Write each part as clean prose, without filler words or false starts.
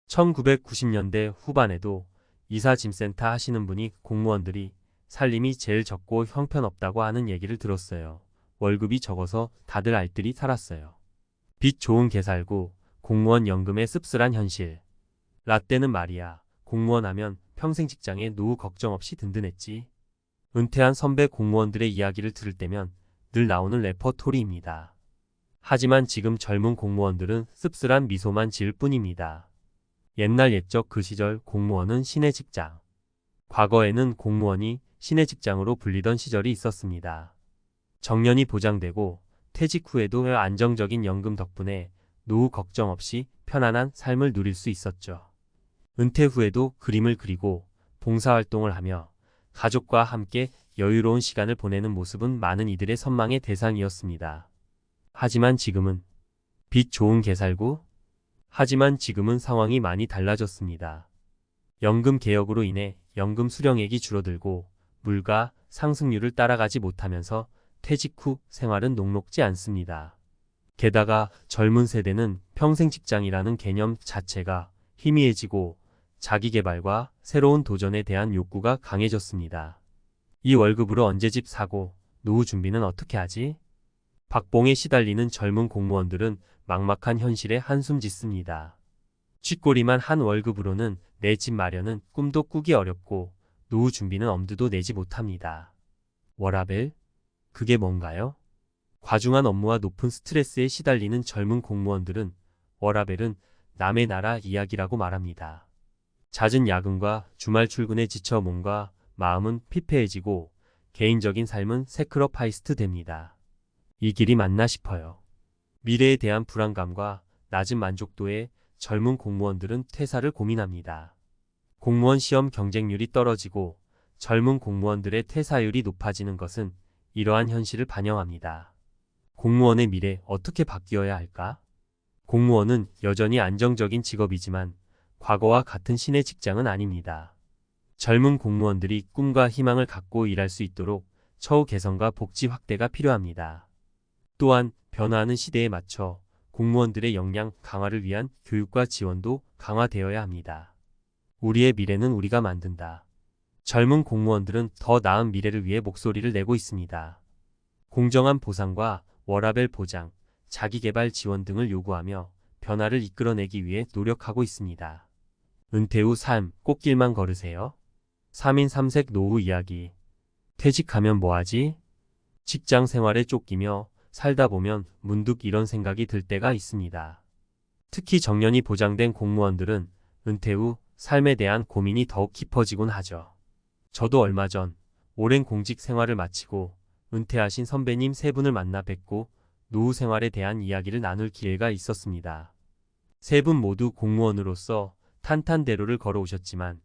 1990년대 후반에도 이사짐센터 하시는 분이 공무원들이 살림이 제일 적고 형편없다고 하는 얘기를 들었어요. 월급이 적어서 다들 알뜰히 살았어요. 빚 좋은 개 살고 공무원 연금의 씁쓸한 현실. 라떼는 말이야. 공무원 하면 평생 직장에 노후 걱정 없이 든든했지. 은퇴한 선배 공무원들의 이야기를 들을 때면 늘 나오는 레퍼토리입니다. 하지만 지금 젊은 공무원들은 씁쓸한 미소만 지을 뿐입니다. 옛날 옛적 그 시절 공무원은 신의 직장. 과거에는 공무원이 신의 직장으로 불리던 시절이 있었습니다. 정년이 보장되고 퇴직 후에도 안정적인 연금 덕분에 노후 걱정 없이 편안한 삶을 누릴 수 있었죠. 은퇴 후에도 그림을 그리고 봉사활동을 하며 가족과 함께 여유로운 시간을 보내는 모습은 많은 이들의 선망의 대상이었습니다. 하지만 지금은 빚 좋은 개 살고? 하지만 지금은 상황이 많이 달라졌습니다. 연금 개혁으로 인해 연금 수령액이 줄어들고 물가 상승률을 따라가지 못하면서 퇴직 후 생활은 녹록지 않습니다. 게다가 젊은 세대는 평생 직장이라는 개념 자체가 희미해지고 자기계발과 새로운 도전에 대한 욕구가 강해졌습니다. 이 월급으로 언제 집 사고 노후 준비는 어떻게 하지? 박봉에 시달리는 젊은 공무원들은 막막한 현실에 한숨 짓습니다. 쥐꼬리만 한 월급으로는 내 집 마련은 꿈도 꾸기 어렵고 노후 준비는 엄두도 내지 못합니다. 워라밸? 그게 뭔가요? 과중한 업무와 높은 스트레스에 시달리는 젊은 공무원들은 워라밸은 남의 나라 이야기라고 말합니다. 잦은 야근과 주말 출근에 지쳐 몸과 마음은 피폐해지고 개인적인 삶은 새크러파이스트 됩니다. 이 길이 맞나 싶어요. 미래에 대한 불안감과 낮은 만족도에 젊은 공무원들은 퇴사를 고민합니다. 공무원 시험 경쟁률이 떨어지고 젊은 공무원들의 퇴사율이 높아지는 것은 이러한 현실을 반영합니다. 공무원의 미래 어떻게 바뀌어야 할까? 공무원은 여전히 안정적인 직업이지만 과거와 같은 신의 직장은 아닙니다. 젊은 공무원들이 꿈과 희망을 갖고 일할 수 있도록 처우 개선과 복지 확대가 필요합니다. 또한 변화하는 시대에 맞춰 공무원들의 역량 강화를 위한 교육과 지원도 강화되어야 합니다. 우리의 미래는 우리가 만든다. 젊은 공무원들은 더 나은 미래를 위해 목소리를 내고 있습니다. 공정한 보상과 워라밸 보장, 자기개발 지원 등을 요구하며 변화를 이끌어내기 위해 노력하고 있습니다. 은퇴 후 삶, 꽃길만 걸으세요. 3인 3색 노후 이야기. 퇴직하면 뭐하지? 직장 생활에 쫓기며 살다 보면 문득 이런 생각이 들 때가 있습니다. 특히 정년이 보장된 공무원들은 은퇴 후 삶에 대한 고민이 더욱 깊어지곤 하죠. 저도 얼마 전 오랜 공직 생활을 마치고 은퇴하신 선배님 세 분을 만나 뵙고 노후 생활에 대한 이야기를 나눌 기회가 있었습니다. 세 분 모두 공무원으로서 탄탄대로를 걸어오셨지만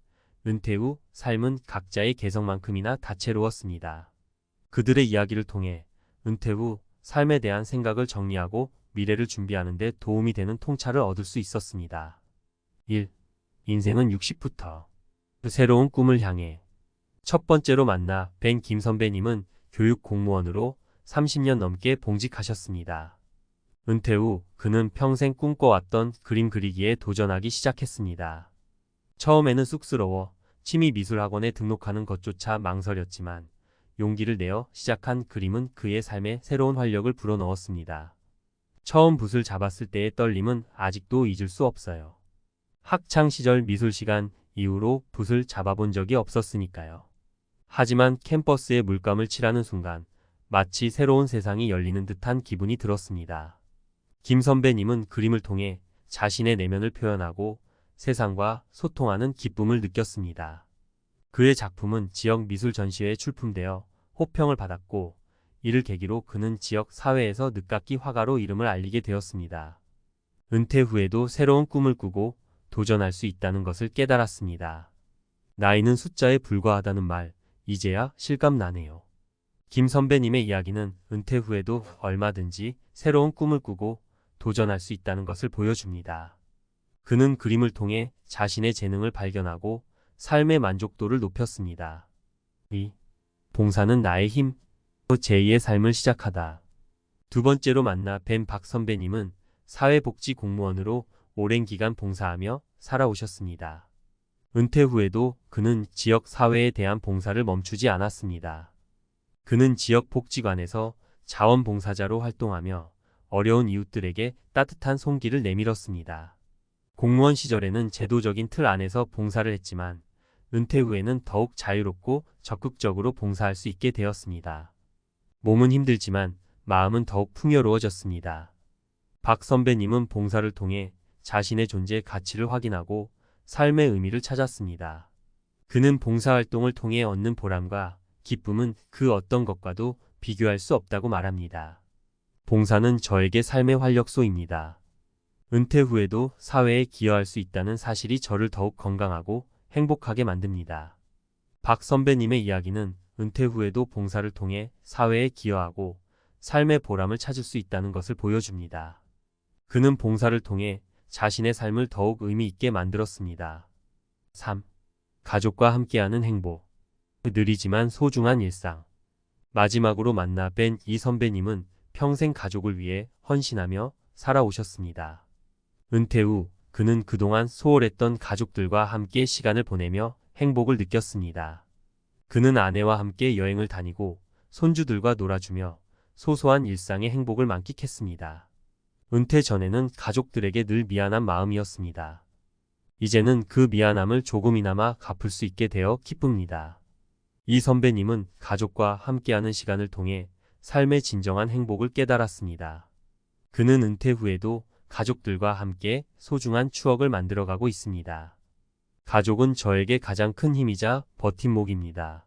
은퇴 후 삶은 각자의 개성만큼이나 다채로웠습니다. 그들의 이야기를 통해 은퇴 후 삶에 대한 생각을 정리하고 미래를 준비하는 데 도움이 되는 통찰을 얻을 수 있었습니다. 1. 인생은 60부터. 새로운 꿈을 향해. 첫 번째로 만나 뵌 김 선배님은 교육 공무원으로 30년 넘게 봉직하셨습니다. 은퇴 후 그는 평생 꿈꿔왔던 그림 그리기에 도전하기 시작했습니다. 처음에는 쑥스러워 취미 미술학원에 등록하는 것조차 망설였지만 용기를 내어 시작한 그림은 그의 삶에 새로운 활력을 불어넣었습니다. 처음 붓을 잡았을 때의 떨림은 아직도 잊을 수 없어요. 학창 시절 미술 시간 이후로 붓을 잡아본 적이 없었으니까요. 하지만 캠퍼스에 물감을 칠하는 순간 마치 새로운 세상이 열리는 듯한 기분이 들었습니다. 김 선배님은 그림을 통해 자신의 내면을 표현하고 세상과 소통하는 기쁨을 느꼈습니다. 그의 작품은 지역 미술 전시회에 출품되어 호평을 받았고 이를 계기로 그는 지역 사회에서 늦깎이 화가로 이름을 알리게 되었습니다. 은퇴 후에도 새로운 꿈을 꾸고 도전할 수 있다는 것을 깨달았습니다. 나이는 숫자에 불과하다는 말, 이제야 실감나네요. 김 선배님의 이야기는 은퇴 후에도 얼마든지 새로운 꿈을 꾸고 도전할 수 있다는 것을 보여줍니다. 그는 그림을 통해 자신의 재능을 발견하고 삶의 만족도를 높였습니다. 2. 봉사는 나의 힘. 제2의 삶을 시작하다. 두 번째로 만나 뵌 박 선배님은 사회복지 공무원으로 오랜 기간 봉사하며 살아오셨습니다. 은퇴 후에도 그는 지역 사회에 대한 봉사를 멈추지 않았습니다. 그는 지역 복지관에서 자원봉사자로 활동하며 어려운 이웃들에게 따뜻한 손길을 내밀었습니다. 공무원 시절에는 제도적인 틀 안에서 봉사를 했지만 은퇴 후에는 더욱 자유롭고 적극적으로 봉사할 수 있게 되었습니다. 몸은 힘들지만 마음은 더욱 풍요로워졌습니다. 박 선배님은 봉사를 통해 자신의 존재 가치를 확인하고 삶의 의미를 찾았습니다. 그는 봉사활동을 통해 얻는 보람과 기쁨은 그 어떤 것과도 비교할 수 없다고 말합니다. 봉사는 저에게 삶의 활력소입니다. 은퇴 후에도 사회에 기여할 수 있다는 사실이 저를 더욱 건강하고 행복하게 만듭니다. 박 선배님의 이야기는 은퇴 후에도 봉사를 통해 사회에 기여하고 삶의 보람을 찾을 수 있다는 것을 보여줍니다. 그는 봉사를 통해 자신의 삶을 더욱 의미 있게 만들었습니다. 3. 가족과 함께하는 행복. 느리지만 소중한 일상. 마지막으로 만나 뵌 이 선배님은 평생 가족을 위해 헌신하며 살아오셨습니다. 은퇴 후 그는 그동안 소홀했던 가족들과 함께 시간을 보내며 행복을 느꼈습니다. 그는 아내와 함께 여행을 다니고 손주들과 놀아주며 소소한 일상의 행복을 만끽했습니다. 은퇴 전에는 가족들에게 늘 미안한 마음이었습니다. 이제는 그 미안함을 조금이나마 갚을 수 있게 되어 기쁩니다. 이 선배님은 가족과 함께하는 시간을 통해 삶의 진정한 행복을 깨달았습니다. 그는 은퇴 후에도 가족들과 함께 소중한 추억을 만들어가고 있습니다. 가족은 저에게 가장 큰 힘이자 버팀목입니다.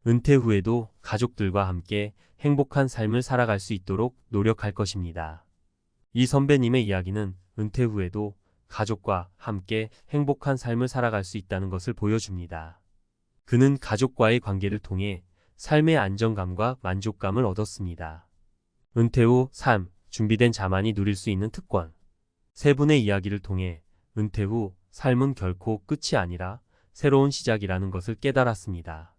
은퇴 후에도 가족들과 함께 행복한 삶을 살아갈 수 있도록 노력할 것입니다. 이 선배님의 이야기는 은퇴 후에도 가족과 함께 행복한 삶을 살아갈 수 있다는 것을 보여줍니다. 그는 가족과의 관계를 통해 삶의 안정감과 만족감을 얻었습니다. 은퇴 후 삶, 준비된 자만이 누릴 수 있는 특권. 세 분의 이야기를 통해 은퇴 후 삶은 결코 끝이 아니라 새로운 시작이라는 것을 깨달았습니다.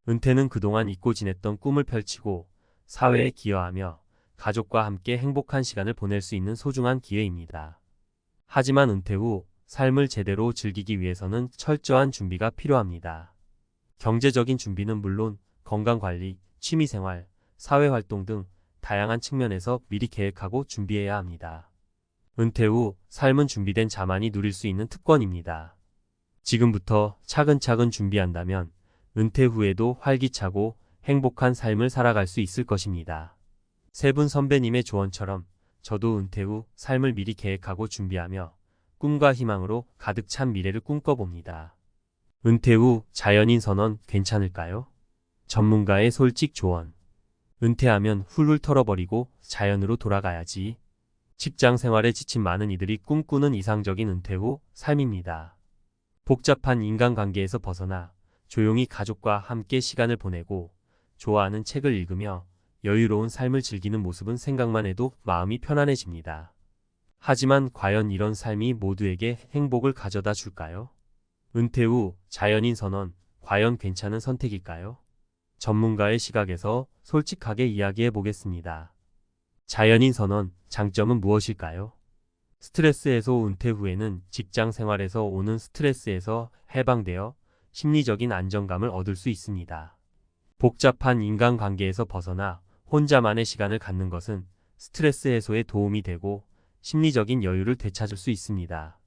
은퇴는 그동안 잊고 지냈던 꿈을 펼치고 사회에 기여하며 가족과 함께 행복한 시간을 보낼 수 있는 소중한 기회입니다. 하지만 은퇴 후 삶을 제대로 즐기기 위해서는 철저한 준비가 필요합니다. 경제적인 준비는 물론 건강관리, 취미생활, 사회활동 등 다양한 측면에서 미리 계획하고 준비해야 합니다. 은퇴 후 삶은 준비된 자만이 누릴 수 있는 특권입니다. 지금부터 차근차근 준비한다면 은퇴 후에도 활기차고 행복한 삶을 살아갈 수 있을 것입니다. 세 분 선배님의 조언처럼 저도 은퇴 후 삶을 미리 계획하고 준비하며 꿈과 희망으로 가득 찬 미래를 꿈꿔봅니다. 은퇴 후 자연인 선언 괜찮을까요? 전문가의 솔직 조언. 은퇴하면 훌훌 털어버리고 자연으로 돌아가야지. 직장 생활에 지친 많은 이들이 꿈꾸는 이상적인 은퇴 후 삶입니다. 복잡한 인간관계에서 벗어나 조용히 가족과 함께 시간을 보내고 좋아하는 책을 읽으며 여유로운 삶을 즐기는 모습은 생각만 해도 마음이 편안해집니다. 하지만 과연 이런 삶이 모두에게 행복을 가져다 줄까요? 은퇴 후 자연인 선언, 과연 괜찮은 선택일까요? 전문가의 시각에서 솔직하게 이야기해 보겠습니다. 자연인 선언, 장점은 무엇일까요? 스트레스 해소. 은퇴 후에는 직장 생활에서 오는 스트레스에서 해방되어 심리적인 안정감을 얻을 수 있습니다. 복잡한 인간관계에서 벗어나 혼자만의 시간을 갖는 것은 스트레스 해소에 도움이 되고 심리적인 여유를 되찾을 수 있습니다.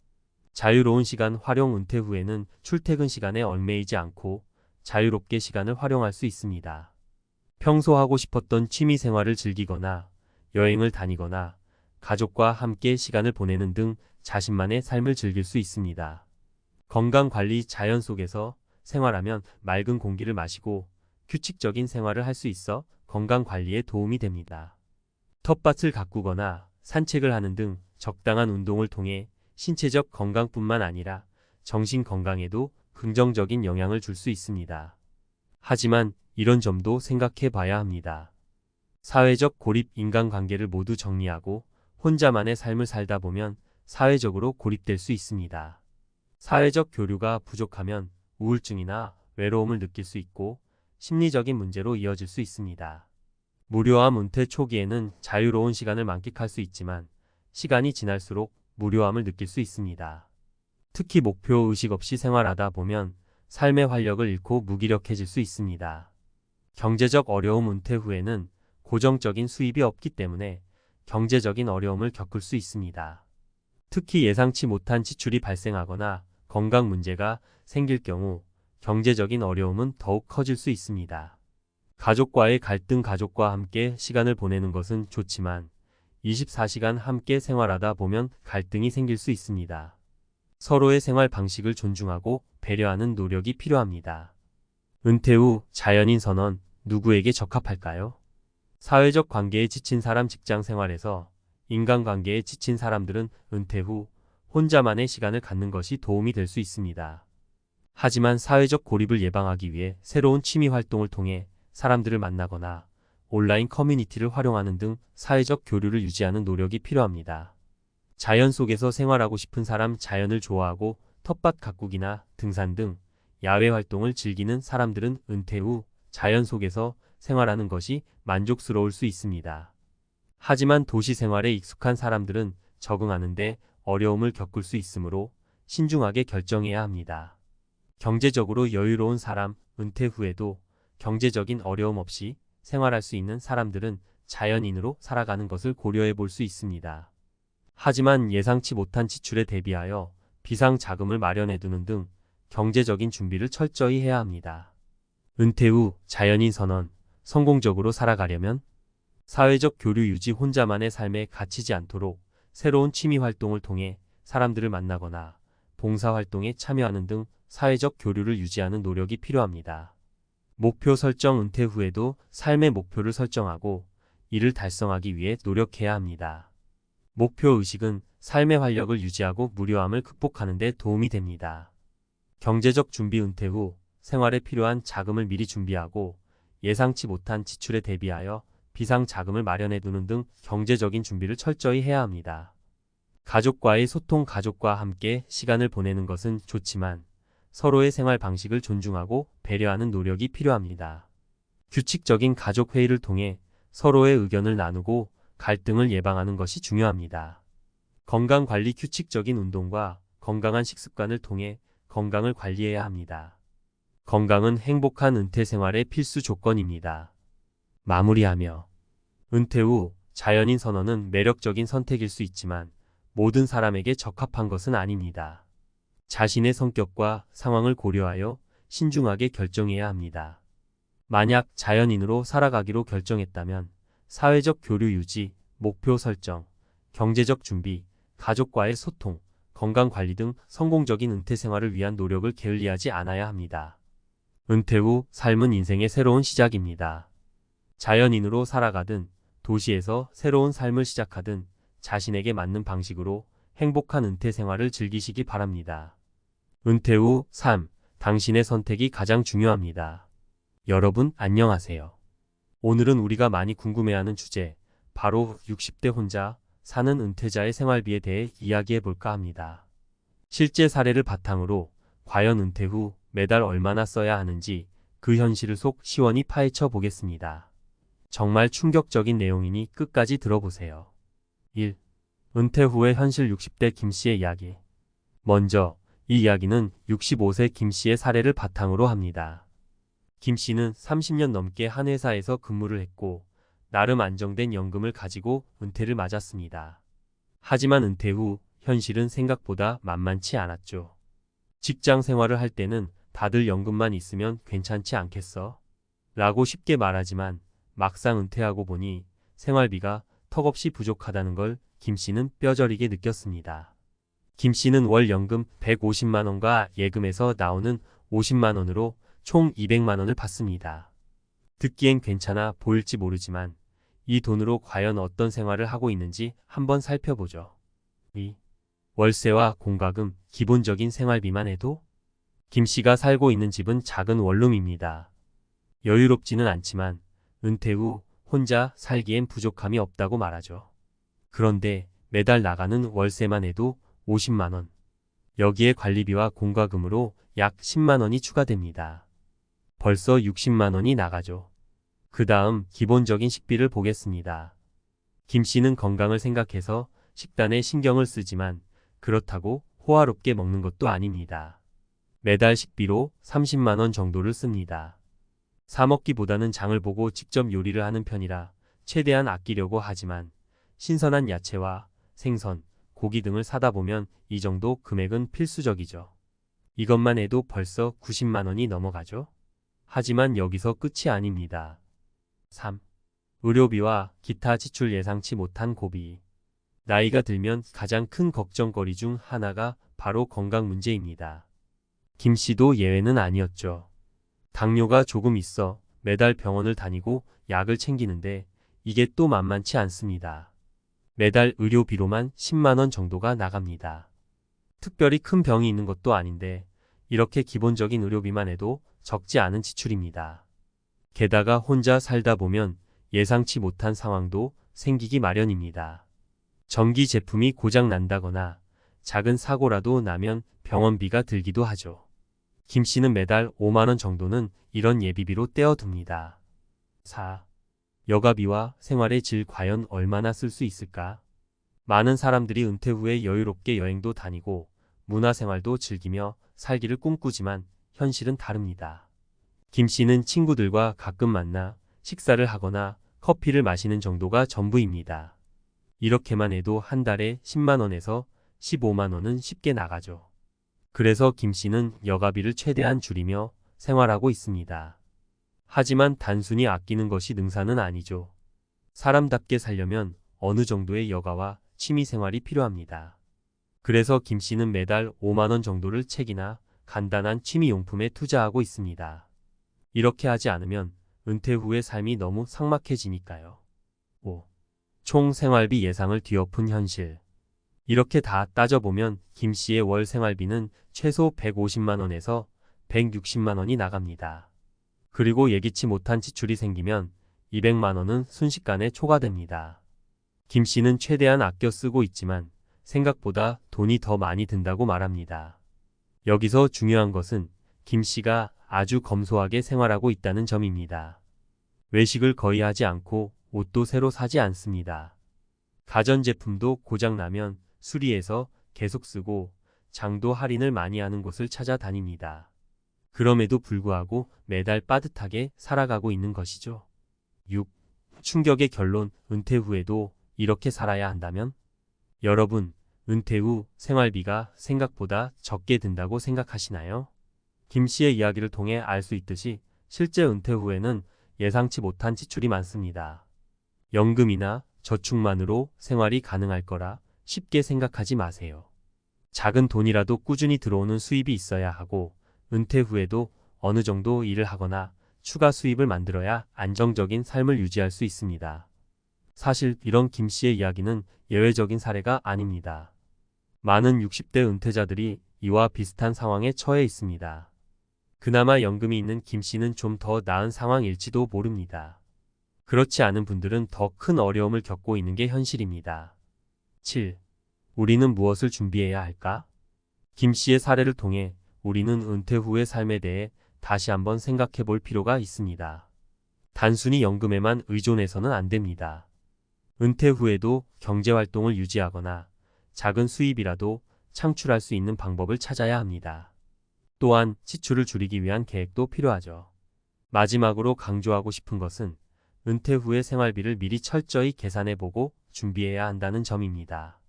자유로운 시간 활용. 은퇴 후에는 출퇴근 시간에 얽매이지 않고 자유롭게 시간을 활용할 수 있습니다. 평소 하고 싶었던 취미 생활을 즐기거나 여행을 다니거나 가족과 함께 시간을 보내는 등 자신만의 삶을 즐길 수 있습니다. 건강관리. 자연 속에서 생활하면 맑은 공기를 마시고 규칙적인 생활을 할 수 있어 건강관리에 도움이 됩니다. 텃밭을 가꾸거나 산책을 하는 등 적당한 운동을 통해 신체적 건강뿐만 아니라 정신 건강에도 긍정적인 영향을 줄 수 있습니다. 하지만 이런 점도 생각해 봐야 합니다. 사회적 고립. 인간관계를 모두 정리하고 혼자만의 삶을 살다 보면 사회적으로 고립될 수 있습니다. 사회적 교류가 부족하면 우울증이나 외로움을 느낄 수 있고 심리적인 문제로 이어질 수 있습니다. 무료함. 은퇴 초기에는 자유로운 시간을 만끽할 수 있지만 시간이 지날수록 무료함을 느낄 수 있습니다. 특히 목표 의식 없이 생활하다 보면 삶의 활력을 잃고 무기력해질 수 있습니다. 경제적 어려움 은퇴 후에는 고정적인 수입이 없기 때문에 경제적인 어려움을 겪을 수 있습니다. 특히 예상치 못한 지출이 발생하거나 건강 문제가 생길 경우 경제적인 어려움은 더욱 커질 수 있습니다. 가족과의 갈등 가족과 함께 시간을 보내는 것은 좋지만 24시간 함께 생활하다 보면 갈등이 생길 수 있습니다. 서로의 생활 방식을 존중하고 배려하는 노력이 필요합니다. 은퇴 후 자연인 선언 누구에게 적합할까요? 사회적 관계에 지친 사람 직장 생활에서 인간관계에 지친 사람들은 은퇴 후 혼자만의 시간을 갖는 것이 도움이 될 수 있습니다. 하지만 사회적 고립을 예방하기 위해 새로운 취미 활동을 통해 사람들을 만나거나 온라인 커뮤니티를 활용하는 등 사회적 교류를 유지하는 노력이 필요합니다. 자연 속에서 생활하고 싶은 사람 자연을 좋아하고 텃밭 가꾸기나 등산 등 야외 활동을 즐기는 사람들은 은퇴 후 자연 속에서 생활하는 것이 만족스러울 수 있습니다. 하지만 도시 생활에 익숙한 사람들은 적응하는데 어려움을 겪을 수 있으므로 신중하게 결정해야 합니다. 경제적으로 여유로운 사람, 은퇴 후에도 경제적인 어려움 없이 생활할 수 있는 사람들은 자연인으로 살아가는 것을 고려해 볼 수 있습니다. 하지만 예상치 못한 지출에 대비하여 비상 자금을 마련해 두는 등 경제적인 준비를 철저히 해야 합니다. 은퇴 후 자연인 선언, 성공적으로 살아가려면 사회적 교류 유지 혼자만의 삶에 갇히지 않도록 새로운 취미 활동을 통해 사람들을 만나거나 봉사활동에 참여하는 등 사회적 교류를 유지하는 노력이 필요합니다. 목표 설정 은퇴 후에도 삶의 목표를 설정하고 이를 달성하기 위해 노력해야 합니다. 목표 의식은 삶의 활력을 유지하고 무료함을 극복하는 데 도움이 됩니다. 경제적 준비 은퇴 후 생활에 필요한 자금을 미리 준비하고 예상치 못한 지출에 대비하여 비상 자금을 마련해 두는 등 경제적인 준비를 철저히 해야 합니다. 가족과의 소통 가족과 함께 시간을 보내는 것은 좋지만 서로의 생활 방식을 존중하고 배려하는 노력이 필요합니다. 규칙적인 가족 회의를 통해 서로의 의견을 나누고 갈등을 예방하는 것이 중요합니다. 건강관리 규칙적인 운동과 건강한 식습관을 통해 건강을 관리해야 합니다. 건강은 행복한 은퇴 생활의 필수 조건입니다. 마무리하며 은퇴 후 자연인 선언은 매력적인 선택일 수 있지만 모든 사람에게 적합한 것은 아닙니다. 자신의 성격과 상황을 고려하여 신중하게 결정해야 합니다. 만약 자연인으로 살아가기로 결정했다면 사회적 교류 유지, 목표 설정, 경제적 준비, 가족과의 소통, 건강관리 등 성공적인 은퇴 생활을 위한 노력을 게을리하지 않아야 합니다. 은퇴 후 삶은 인생의 새로운 시작입니다. 자연인으로 살아가든 도시에서 새로운 삶을 시작하든 자신에게 맞는 방식으로 행복한 은퇴 생활을 즐기시기 바랍니다. 은퇴 후 삶, 당신의 선택이 가장 중요합니다. 여러분 안녕하세요. 오늘은 우리가 많이 궁금해하는 주제, 바로 60대 혼자 사는 은퇴자의 생활비에 대해 이야기해 볼까 합니다. 실제 사례를 바탕으로 과연 은퇴 후 매달 얼마나 써야 하는지 그 현실을 속 시원히 파헤쳐 보겠습니다. 정말 충격적인 내용이니 끝까지 들어보세요. 1. 은퇴 후의 현실 60대 김씨의 이야기. 먼저 이 이야기는 65세 김씨의 사례를 바탕으로 합니다. 김씨는 30년 넘게 한 회사에서 근무를 했고 나름 안정된 연금을 가지고 은퇴를 맞았습니다. 하지만 은퇴 후 현실은 생각보다 만만치 않았죠. 직장 생활을 할 때는 다들 연금만 있으면 괜찮지 않겠어? 라고 쉽게 말하지만 막상 은퇴하고 보니 생활비가 턱없이 부족하다는 걸 김씨는 뼈저리게 느꼈습니다. 김씨는 월 연금 150만 원과 예금에서 나오는 50만 원으로 총 200만 원을 받습니다. 듣기엔 괜찮아 보일지 모르지만 이 돈으로 과연 어떤 생활을 하고 있는지 한번 살펴보죠. 2. 월세와 공과금, 기본적인 생활비만 해도 김씨가 살고 있는 집은 작은 원룸입니다. 여유롭지는 않지만 은퇴 후 혼자 살기엔 부족함이 없다고 말하죠. 그런데 매달 나가는 월세만 해도 50만 원. 여기에 관리비와 공과금으로 약 10만 원이 추가됩니다. 벌써 60만 원이 나가죠. 그 다음 기본적인 식비를 보겠습니다. 김씨는 건강을 생각해서 식단에 신경을 쓰지만 그렇다고 호화롭게 먹는 것도 아닙니다. 매달 식비로 30만 원 정도를 씁니다. 사 먹기보다는 장을 보고 직접 요리를 하는 편이라 최대한 아끼려고 하지만 신선한 야채와 생선, 고기 등을 사다 보면 이 정도 금액은 필수적이죠. 이것만 해도 벌써 90만 원이 넘어가죠. 하지만 여기서 끝이 아닙니다. 3. 의료비와 기타 지출 예상치 못한 고비. 나이가 들면 가장 큰 걱정거리 중 하나가 바로 건강 문제입니다. 김 씨도 예외는 아니었죠. 당뇨가 조금 있어 매달 병원을 다니고 약을 챙기는데 이게 또 만만치 않습니다. 매달 의료비로만 10만 원 정도가 나갑니다. 특별히 큰 병이 있는 것도 아닌데 이렇게 기본적인 의료비만 해도 적지 않은 지출입니다. 게다가 혼자 살다 보면 예상치 못한 상황도 생기기 마련입니다. 전기 제품이 고장 난다거나 작은 사고라도 나면 병원비가 들기도 하죠. 김 씨는 매달 5만 원 정도는 이런 예비비로 떼어둡니다. 4. 여가비와 생활의 질 과연 얼마나 쓸 수 있을까? 많은 사람들이 은퇴 후에 여유롭게 여행도 다니고 문화생활도 즐기며 살기를 꿈꾸지만 현실은 다릅니다. 김 씨는 친구들과 가끔 만나 식사를 하거나 커피를 마시는 정도가 전부입니다. 이렇게만 해도 한 달에 10만 원에서 15만 원은 쉽게 나가죠. 그래서 김 씨는 여가비를 최대한 줄이며 생활하고 있습니다. 하지만 단순히 아끼는 것이 능사는 아니죠. 사람답게 살려면 어느 정도의 여가와 취미 생활이 필요합니다. 그래서 김 씨는 매달 5만 원 정도를 책이나 간단한 취미 용품에 투자하고 있습니다. 이렇게 하지 않으면 은퇴 후의 삶이 너무 삭막해지니까요. 5. 총 생활비 예상을 뒤엎은 현실. 이렇게 다 따져보면 김 씨의 월 생활비는 최소 150만 원에서 160만 원이 나갑니다. 그리고 예기치 못한 지출이 생기면 200만 원은 순식간에 초과됩니다. 김 씨는 최대한 아껴 쓰고 있지만 생각보다 돈이 더 많이 든다고 말합니다. 여기서 중요한 것은 김 씨가 아주 검소하게 생활하고 있다는 점입니다. 외식을 거의 하지 않고 옷도 새로 사지 않습니다. 가전제품도 고장나면 수리해서 계속 쓰고 장도 할인을 많이 하는 곳을 찾아다닙니다. 그럼에도 불구하고 매달 빠듯하게 살아가고 있는 것이죠. 6. 충격의 결론, 은퇴 후에도 이렇게 살아야 한다면? 여러분, 은퇴 후 생활비가 생각보다 적게 든다고 생각하시나요? 김 씨의 이야기를 통해 알 수 있듯이 실제 은퇴 후에는 예상치 못한 지출이 많습니다. 연금이나 저축만으로 생활이 가능할 거라 쉽게 생각하지 마세요. 작은 돈이라도 꾸준히 들어오는 수입이 있어야 하고 은퇴 후에도 어느 정도 일을 하거나 추가 수입을 만들어야 안정적인 삶을 유지할 수 있습니다. 사실 이런 김 씨의 이야기는 예외적인 사례가 아닙니다. 많은 60대 은퇴자들이 이와 비슷한 상황에 처해 있습니다. 그나마 연금이 있는 김 씨는 좀 더 나은 상황일지도 모릅니다. 그렇지 않은 분들은 더 큰 어려움을 겪고 있는 게 현실입니다. 7. 우리는 무엇을 준비해야 할까? 김 씨의 사례를 통해 우리는 은퇴 후의 삶에 대해 다시 한번 생각해 볼 필요가 있습니다. 단순히 연금에만 의존해서는 안 됩니다. 은퇴 후에도 경제활동을 유지하거나 작은 수입이라도 창출할 수 있는 방법을 찾아야 합니다. 또한 지출을 줄이기 위한 계획도 필요하죠. 마지막으로 강조하고 싶은 것은 은퇴 후의 생활비를 미리 철저히 계산해보고 준비해야 한다는 점입니다.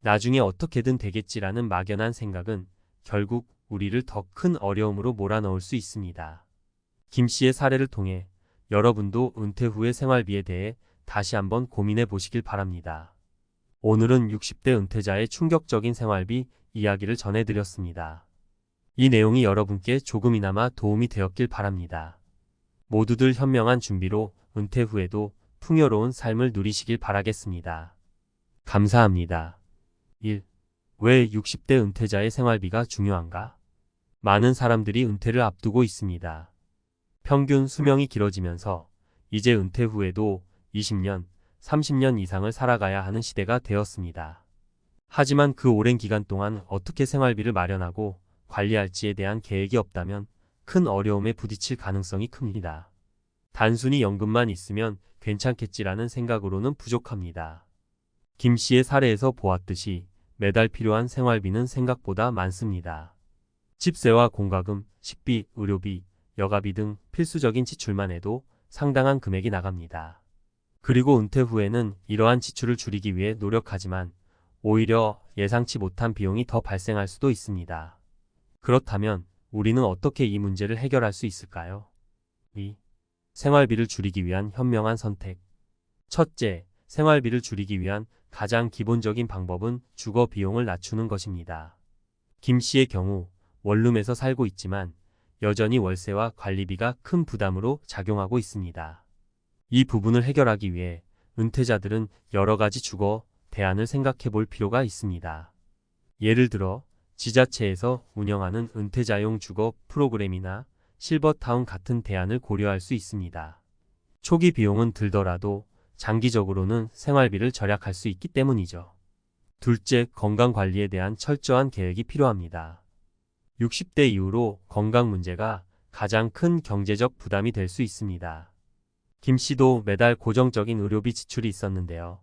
나중에 어떻게든 되겠지라는 막연한 생각은 결국 우리를 더 큰 어려움으로 몰아넣을 수 있습니다. 김 씨의 사례를 통해 여러분도 은퇴 후의 생활비에 대해 다시 한번 고민해 보시길 바랍니다. 오늘은 60대 은퇴자의 충격적인 생활비 이야기를 전해드렸습니다. 이 내용이 여러분께 조금이나마 도움이 되었길 바랍니다. 모두들 현명한 준비로 은퇴 후에도 풍요로운 삶을 누리시길 바라겠습니다. 감사합니다. 1. 왜 60대 은퇴자의 생활비가 중요한가? 많은 사람들이 은퇴를 앞두고 있습니다. 평균 수명이 길어지면서 이제 은퇴 후에도 20년, 30년 이상을 살아가야 하는 시대가 되었습니다. 하지만 그 오랜 기간 동안 어떻게 생활비를 마련하고 관리할지에 대한 계획이 없다면 큰 어려움에 부딪힐 가능성이 큽니다. 단순히 연금만 있으면 괜찮겠지라는 생각으로는 부족합니다. 김 씨의 사례에서 보았듯이 매달 필요한 생활비는 생각보다 많습니다. 집세와 공과금, 식비, 의료비, 여가비 등 필수적인 지출만 해도 상당한 금액이 나갑니다. 그리고 은퇴 후에는 이러한 지출을 줄이기 위해 노력하지만 오히려 예상치 못한 비용이 더 발생할 수도 있습니다. 그렇다면 우리는 어떻게 이 문제를 해결할 수 있을까요? 2. 생활비를 줄이기 위한 현명한 선택. 첫째, 생활비를 줄이기 위한 가장 기본적인 방법은 주거 비용을 낮추는 것입니다. 김 씨의 경우 원룸에서 살고 있지만 여전히 월세와 관리비가 큰 부담으로 작용하고 있습니다. 이 부분을 해결하기 위해 은퇴자들은 여러 가지 주거 대안을 생각해 볼 필요가 있습니다. 예를 들어 지자체에서 운영하는 은퇴자용 주거 프로그램이나 실버타운 같은 대안을 고려할 수 있습니다. 초기 비용은 들더라도 장기적으로는 생활비를 절약할 수 있기 때문이죠. 둘째, 건강관리에 대한 철저한 계획이 필요합니다. 60대 이후로 건강 문제가 가장 큰 경제적 부담이 될 수 있습니다. 김 씨도 매달 고정적인 의료비 지출이 있었는데요.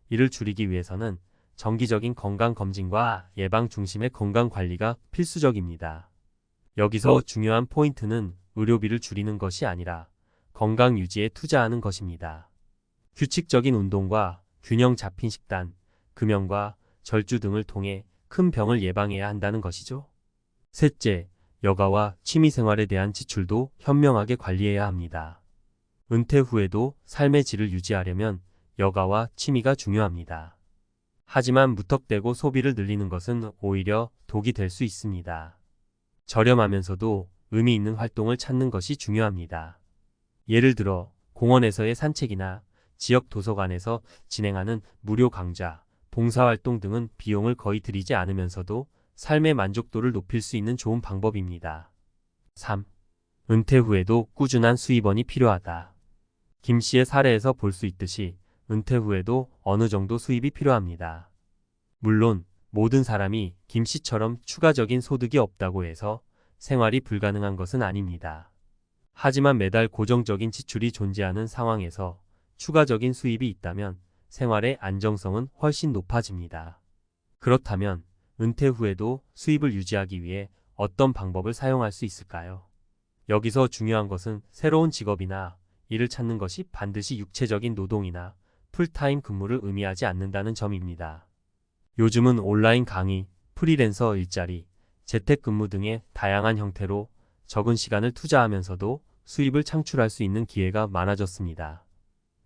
이를 줄이기 위해서는 정기적인 건강검진과 예방 중심의 건강관리가 필수적입니다. 여기서 중요한 포인트는 의료비를 줄이는 것이 아니라 건강 유지에 투자하는 것입니다. 규칙적인 운동과 균형 잡힌 식단, 금연과 절주 등을 통해 큰 병을 예방해야 한다는 것이죠. 셋째, 여가와 취미생활에 대한 지출도 현명하게 관리해야 합니다. 은퇴 후에도 삶의 질을 유지하려면 여가와 취미가 중요합니다. 하지만 무턱대고 소비를 늘리는 것은 오히려 독이 될 수 있습니다. 저렴하면서도 의미 있는 활동을 찾는 것이 중요합니다. 예를 들어 공원에서의 산책이나 지역 도서관에서 진행하는 무료 강좌, 봉사활동 등은 비용을 거의 들이지 않으면서도 삶의 만족도를 높일 수 있는 좋은 방법입니다. 3. 은퇴 후에도 꾸준한 수입원이 필요하다. 김 씨의 사례에서 볼 수 있듯이 은퇴 후에도 어느 정도 수입이 필요합니다. 물론 모든 사람이 김 씨처럼 추가적인 소득이 없다고 해서 생활이 불가능한 것은 아닙니다. 하지만 매달 고정적인 지출이 존재하는 상황에서 추가적인 수입이 있다면 생활의 안정성은 훨씬 높아집니다. 그렇다면 은퇴 후에도 수입을 유지하기 위해 어떤 방법을 사용할 수 있을까요? 여기서 중요한 것은 새로운 직업이나 일을 찾는 것이 반드시 육체적인 노동이나 풀타임 근무를 의미하지 않는다는 점입니다. 요즘은 온라인 강의, 프리랜서 일자리, 재택근무 등의 다양한 형태로 적은 시간을 투자하면서도 수입을 창출할 수 있는 기회가 많아졌습니다.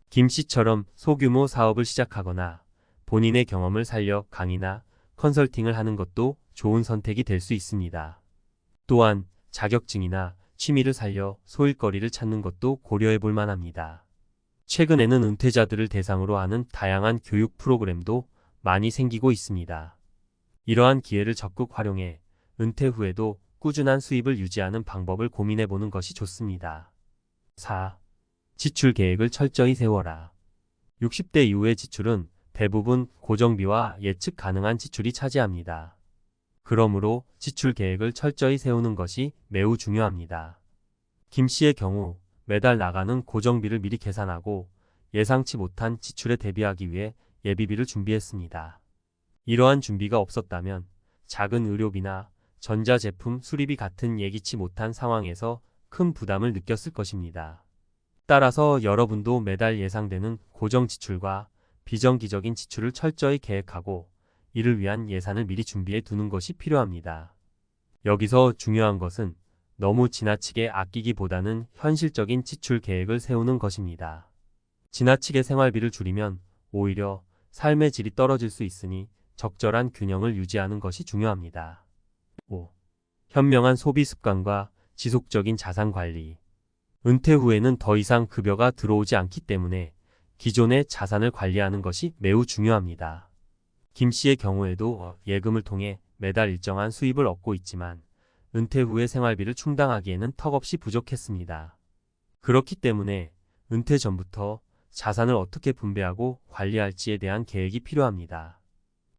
김 씨처럼 소규모 사업을 시작하거나 본인의 경험을 살려 강의나 컨설팅을 하는 것도 좋은 선택이 될 수 있습니다. 또한 자격증이나 취미를 살려 소일거리를 찾는 것도 고려해 볼 만합니다. 최근에는 은퇴자들을 대상으로 하는 다양한 교육 프로그램도 많이 생기고 있습니다. 이러한 기회를 적극 활용해 은퇴 후에도 꾸준한 수입을 유지하는 방법을 고민해 보는 것이 좋습니다. 4. 지출 계획을 철저히 세워라. 60대 이후의 지출은 대부분 고정비와 예측 가능한 지출이 차지합니다. 그러므로 지출 계획을 철저히 세우는 것이 매우 중요합니다. 김 씨의 경우 매달 나가는 고정비를 미리 계산하고 예상치 못한 지출에 대비하기 위해 예비비를 준비했습니다. 이러한 준비가 없었다면 작은 의료비나 전자제품 수리비 같은 예기치 못한 상황에서 큰 부담을 느꼈을 것입니다. 따라서 여러분도 매달 예상되는 고정 지출과 비정기적인 지출을 철저히 계획하고 이를 위한 예산을 미리 준비해 두는 것이 필요합니다. 여기서 중요한 것은 너무 지나치게 아끼기보다는 현실적인 지출 계획을 세우는 것입니다. 지나치게 생활비를 줄이면 오히려 삶의 질이 떨어질 수 있으니 적절한 균형을 유지하는 것이 중요합니다. 5. 현명한 소비 습관과 지속적인 자산 관리. 은퇴 후에는 더 이상 급여가 들어오지 않기 때문에 기존의 자산을 관리하는 것이 매우 중요합니다. 김 씨의 경우에도 예금을 통해 매달 일정한 수입을 얻고 있지만 은퇴 후의 생활비를 충당하기에는 턱없이 부족했습니다. 그렇기 때문에 은퇴 전부터 자산을 어떻게 분배하고 관리할지에 대한 계획이 필요합니다.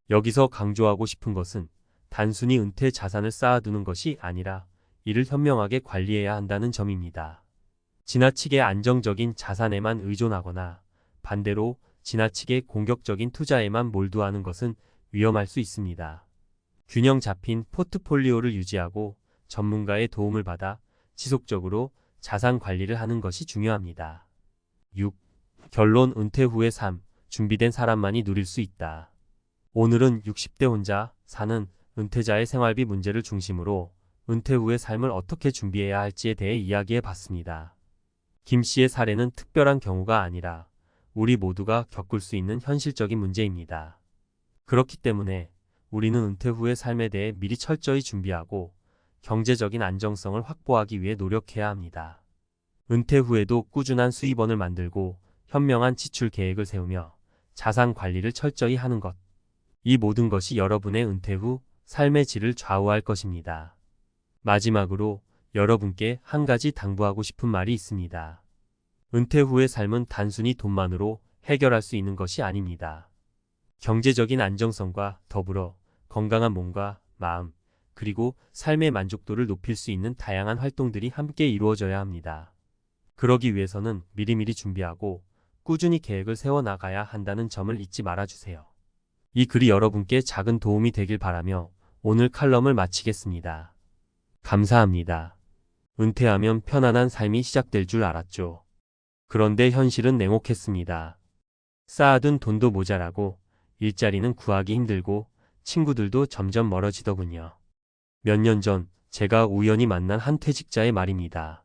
여기서 강조하고 싶은 것은 단순히 은퇴 자산을 쌓아두는 것이 아니라 이를 현명하게 관리해야 한다는 점입니다. 지나치게 안정적인 자산에만 의존하거나 반대로 지나치게 공격적인 투자에만 몰두하는 것은 위험할 수 있습니다. 균형 잡힌 포트폴리오를 유지하고 전문가의 도움을 받아 지속적으로 자산 관리를 하는 것이 중요합니다. 6. 결론. 은퇴 후의 삶. 준비된 사람만이 누릴 수 있다. 오늘은 60대 혼자 사는 은퇴자의 생활비 문제를 중심으로 은퇴 후의 삶을 어떻게 준비해야 할지에 대해 이야기해 봤습니다. 김 씨의 사례는 특별한 경우가 아니라 우리 모두가 겪을 수 있는 현실적인 문제입니다. 그렇기 때문에 우리는 은퇴 후의 삶에 대해 미리 철저히 준비하고 경제적인 안정성을 확보하기 위해 노력해야 합니다. 은퇴 후에도 꾸준한 수입원을 만들고 현명한 지출 계획을 세우며 자산 관리를 철저히 하는 것. 이 모든 것이 여러분의 은퇴 후 삶의 질을 좌우할 것입니다. 마지막으로 여러분께 한 가지 당부하고 싶은 말이 있습니다. 은퇴 후의 삶은 단순히 돈만으로 해결할 수 있는 것이 아닙니다. 경제적인 안정성과 더불어 건강한 몸과 마음, 그리고 삶의 만족도를 높일 수 있는 다양한 활동들이 함께 이루어져야 합니다. 그러기 위해서는 미리미리 준비하고 꾸준히 계획을 세워나가야 한다는 점을 잊지 말아주세요. 이 글이 여러분께 작은 도움이 되길 바라며 오늘 칼럼을 마치겠습니다. 감사합니다. 은퇴하면 편안한 삶이 시작될 줄 알았죠. 그런데 현실은 냉혹했습니다. 쌓아둔 돈도 모자라고 일자리는 구하기 힘들고 친구들도 점점 멀어지더군요. 몇 년 전 제가 우연히 만난 한 퇴직자의 말입니다.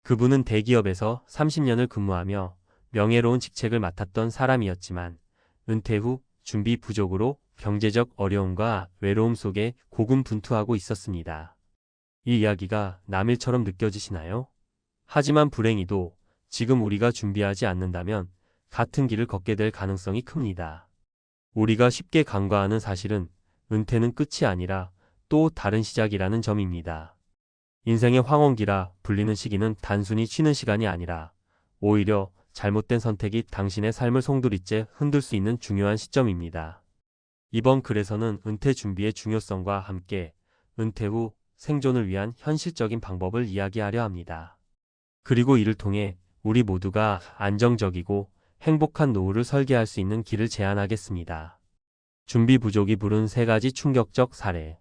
그분은 대기업에서 30년을 근무하며 명예로운 직책을 맡았던 사람이었지만 은퇴 후 준비 부족으로 경제적 어려움과 외로움 속에 고군분투하고 있었습니다. 이 이야기가 남일처럼 느껴지시나요? 하지만 불행히도 지금 우리가 준비하지 않는다면 같은 길을 걷게 될 가능성이 큽니다. 우리가 쉽게 간과하는 사실은 은퇴는 끝이 아니라 또 다른 시작이라는 점입니다. 인생의 황혼기라 불리는 시기는 단순히 쉬는 시간이 아니라 오히려 잘못된 선택이 당신의 삶을 송두리째 흔들 수 있는 중요한 시점입니다. 이번 글에서는 은퇴 준비의 중요성과 함께 은퇴 후 생존을 위한 현실적인 방법을 이야기하려 합니다. 그리고 이를 통해 우리 모두가 안정적이고 행복한 노후를 설계할 수 있는 길을 제안하겠습니다. 준비 부족이 부른 3가지 충격적 사례.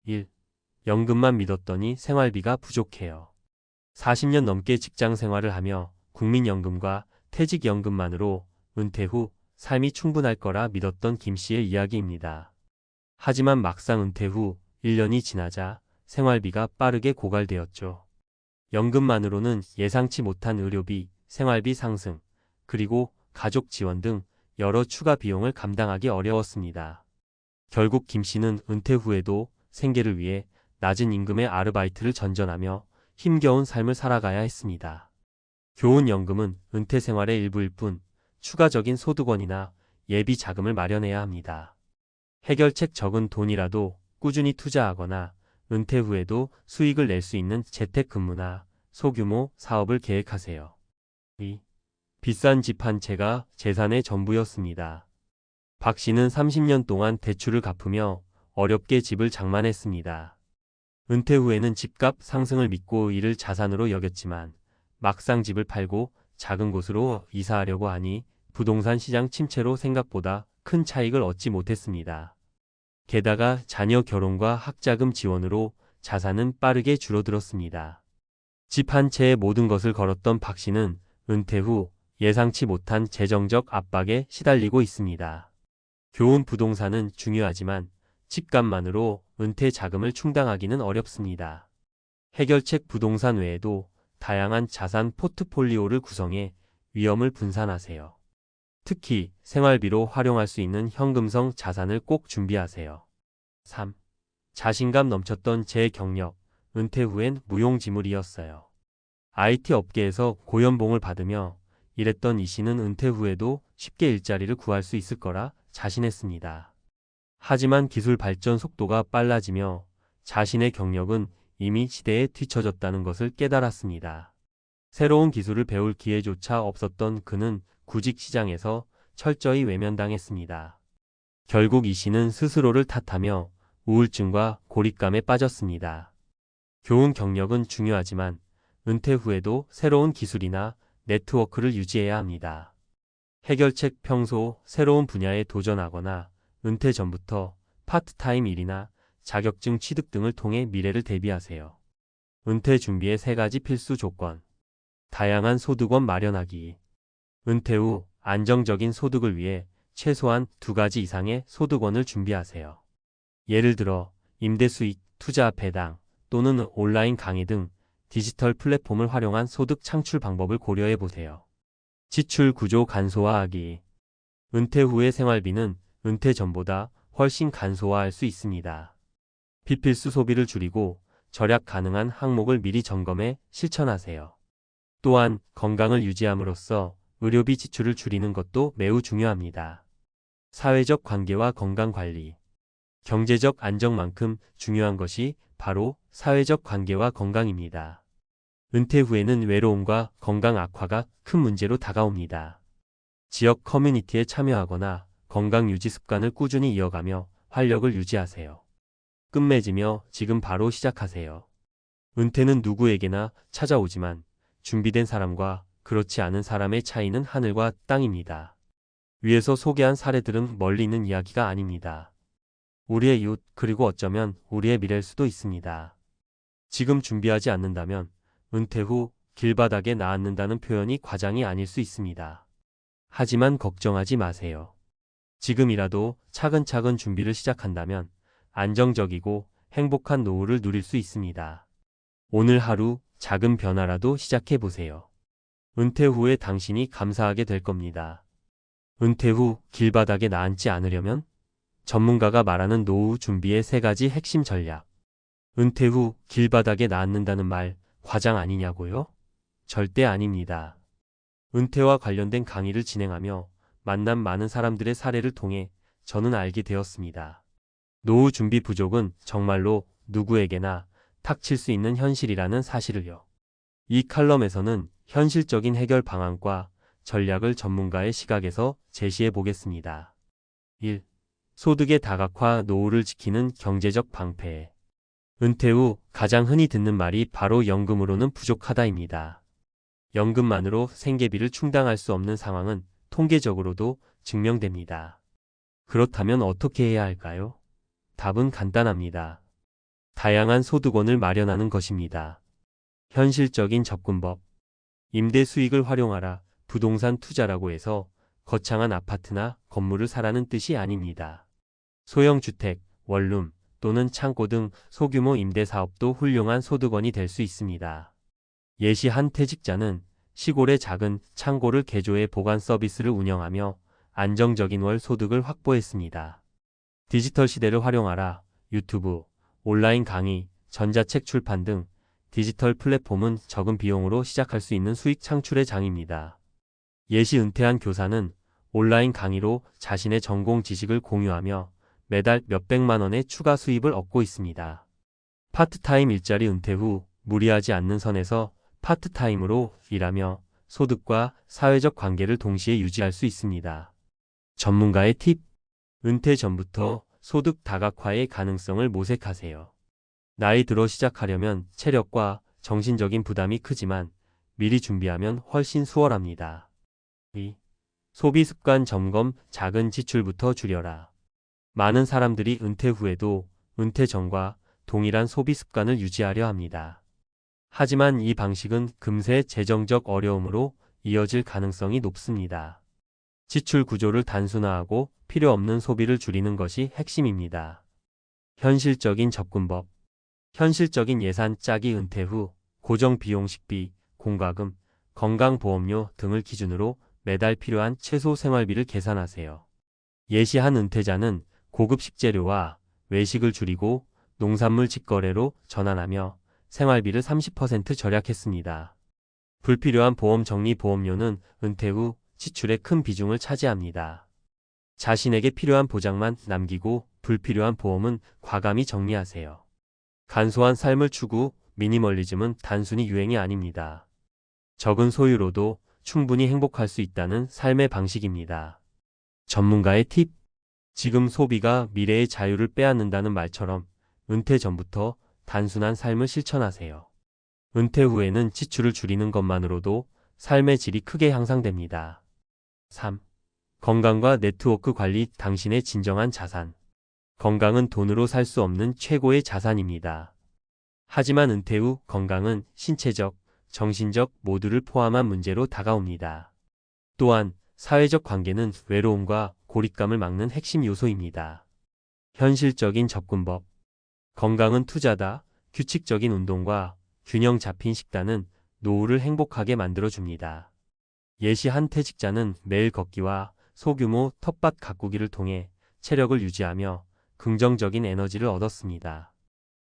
1. 연금만 믿었더니 생활비가 부족해요. 40년 넘게 직장 생활을 하며 국민연금과 퇴직연금만으로 은퇴 후 삶이 충분할 거라 믿었던 김 씨의 이야기입니다. 하지만 막상 은퇴 후 1년이 지나자 생활비가 빠르게 고갈되었죠. 연금만으로는 예상치 못한 의료비, 생활비 상승, 그리고 가족 지원 등 여러 추가 비용을 감당하기 어려웠습니다. 결국 김 씨는 은퇴 후에도 생계를 위해 낮은 임금의 아르바이트를 전전하며 힘겨운 삶을 살아가야 했습니다. 교훈연금은 은퇴 생활의 일부일 뿐 추가적인 소득원이나 예비 자금을 마련해야 합니다. 해결책 적은 돈이라도 꾸준히 투자하거나 은퇴 후에도 수익을 낼 수 있는 재택근무나 소규모 사업을 계획하세요. 2. 비싼 집 한 채가 재산의 전부였습니다. 박 씨는 30년 동안 대출을 갚으며 어렵게 집을 장만했습니다. 은퇴 후에는 집값 상승을 믿고 이를 자산으로 여겼지만 막상 집을 팔고 작은 곳으로 이사하려고 하니 부동산 시장 침체로 생각보다 큰 차익을 얻지 못했습니다. 게다가 자녀 결혼과 학자금 지원으로 자산은 빠르게 줄어들었습니다. 집 한 채에 모든 것을 걸었던 박 씨는 은퇴 후 예상치 못한 재정적 압박에 시달리고 있습니다. 교훈 부동산은 중요하지만 집값만으로 은퇴 자금을 충당하기는 어렵습니다. 해결책 부동산 외에도 다양한 자산 포트폴리오를 구성해 위험을 분산하세요. 특히 생활비로 활용할 수 있는 현금성 자산을 꼭 준비하세요. 3. 자신감 넘쳤던 제 경력, 은퇴 후엔 무용지물이었어요. IT 업계에서 고연봉을 받으며 일했던 이 씨는 은퇴 후에도 쉽게 일자리를 구할 수 있을 거라 자신했습니다. 하지만 기술 발전 속도가 빨라지며 자신의 경력은 이미 시대에 뒤처졌다는 것을 깨달았습니다. 새로운 기술을 배울 기회조차 없었던 그는 구직 시장에서 철저히 외면당했습니다. 결국 이 씨는 스스로를 탓하며 우울증과 고립감에 빠졌습니다. 교훈 경력은 중요하지만 은퇴 후에도 새로운 기술이나 네트워크를 유지해야 합니다. 해결책 평소 새로운 분야에 도전하거나 은퇴 전부터 파트타임 일이나 자격증 취득 등을 통해 미래를 대비하세요. 은퇴 준비의 3가지 필수 조건. 다양한 소득원 마련하기. 은퇴 후 안정적인 소득을 위해 최소한 2가지 이상의 소득원을 준비하세요. 예를 들어 임대 수익, 투자 배당 또는 온라인 강의 등 디지털 플랫폼을 활용한 소득 창출 방법을 고려해 보세요. 지출 구조 간소화하기. 은퇴 후의 생활비는 은퇴 전보다 훨씬 간소화할 수 있습니다. 비필수 소비를 줄이고 절약 가능한 항목을 미리 점검해 실천하세요. 또한 건강을 유지함으로써 의료비 지출을 줄이는 것도 매우 중요합니다. 사회적 관계와 건강관리. 경제적 안정만큼 중요한 것이 바로 사회적 관계와 건강입니다. 은퇴 후에는 외로움과 건강 악화가 큰 문제로 다가옵니다. 지역 커뮤니티에 참여하거나 건강 유지 습관을 꾸준히 이어가며 활력을 유지하세요. 끝맺으며 지금 바로 시작하세요. 은퇴는 누구에게나 찾아오지만 준비된 사람과 그렇지 않은 사람의 차이는 하늘과 땅입니다. 위에서 소개한 사례들은 멀리 있는 이야기가 아닙니다. 우리의 이웃 그리고 어쩌면 우리의 미래일 수도 있습니다. 지금 준비하지 않는다면 은퇴 후 길바닥에 나앉는다는 표현이 과장이 아닐 수 있습니다. 하지만 걱정하지 마세요. 지금이라도 차근차근 준비를 시작한다면 안정적이고 행복한 노후를 누릴 수 있습니다. 오늘 하루 작은 변화라도 시작해 보세요. 은퇴 후에 당신이 감사하게 될 겁니다. 은퇴 후 길바닥에 나앉지 않으려면 전문가가 말하는 노후 준비의 3가지 핵심 전략. 은퇴 후 길바닥에 나앉는다는 말 과장 아니냐고요? 절대 아닙니다. 은퇴와 관련된 강의를 진행하며 만난 많은 사람들의 사례를 통해 저는 알게 되었습니다. 노후 준비 부족은 정말로 누구에게나 닥칠 수 있는 현실이라는 사실을요. 이 칼럼에서는 현실적인 해결 방안과 전략을 전문가의 시각에서 제시해 보겠습니다. 1. 소득의 다각화 노후를 지키는 경제적 방패. 은퇴 후 가장 흔히 듣는 말이 바로 연금으로는 부족하다입니다. 연금만으로 생계비를 충당할 수 없는 상황은 통계적으로도 증명됩니다. 그렇다면 어떻게 해야 할까요? 답은 간단합니다. 다양한 소득원을 마련하는 것입니다. 현실적인 접근법. 임대 수익을 활용하라. 부동산 투자라고 해서 거창한 아파트나 건물을 사라는 뜻이 아닙니다. 소형 주택, 원룸 또는 창고 등 소규모 임대 사업도 훌륭한 소득원이 될 수 있습니다. 예시 한 퇴직자는 시골의 작은 창고를 개조해 보관 서비스를 운영하며 안정적인 월 소득을 확보했습니다. 디지털 시대를 활용하라. 유튜브, 온라인 강의, 전자책 출판 등 디지털 플랫폼은 적은 비용으로 시작할 수 있는 수익 창출의 장입니다. 예시 은퇴한 교사는 온라인 강의로 자신의 전공 지식을 공유하며 매달 몇백만 원의 추가 수입을 얻고 있습니다. 파트타임 일자리 은퇴 후 무리하지 않는 선에서 파트타임으로 일하며 소득과 사회적 관계를 동시에 유지할 수 있습니다. 전문가의 팁. 은퇴 전부터 소득 다각화의 가능성을 모색하세요. 나이 들어 시작하려면 체력과 정신적인 부담이 크지만 미리 준비하면 훨씬 수월합니다. 2. 소비 습관 점검. 작은 지출부터 줄여라. 많은 사람들이 은퇴 후에도 은퇴 전과 동일한 소비 습관을 유지하려 합니다. 하지만 이 방식은 금세 재정적 어려움으로 이어질 가능성이 높습니다. 지출 구조를 단순화하고 필요 없는 소비를 줄이는 것이 핵심입니다. 현실적인 접근법. 현실적인 예산 짜기. 은퇴 후 고정 비용 식비, 공과금, 건강보험료 등을 기준으로 매달 필요한 최소 생활비를 계산하세요. 예시 한 은퇴자는 고급 식재료와 외식을 줄이고 농산물 직거래로 전환하며 생활비를 30% 절약했습니다. 불필요한 보험 정리. 보험료는 은퇴 후 지출의 큰 비중을 차지합니다. 자신에게 필요한 보장만 남기고 불필요한 보험은 과감히 정리하세요. 간소한 삶을 추구. 미니멀리즘은 단순히 유행이 아닙니다. 적은 소유로도 충분히 행복할 수 있다는 삶의 방식입니다. 전문가의 팁. 지금 소비가 미래의 자유를 빼앗는다는 말처럼 은퇴 전부터 단순한 삶을 실천하세요. 은퇴 후에는 지출을 줄이는 것만으로도 삶의 질이 크게 향상됩니다. 3. 건강과 네트워크 관리, 당신의 진정한 자산. 건강은 돈으로 살 수 없는 최고의 자산입니다. 하지만 은퇴 후 건강은 신체적, 정신적 모두를 포함한 문제로 다가옵니다. 또한 사회적 관계는 외로움과 고립감을 막는 핵심 요소입니다. 현실적인 접근법. 건강은 투자다. 규칙적인 운동과 균형 잡힌 식단은 노후를 행복하게 만들어줍니다. 예시 한 퇴직자는 매일 걷기와 소규모 텃밭 가꾸기를 통해 체력을 유지하며 긍정적인 에너지를 얻었습니다.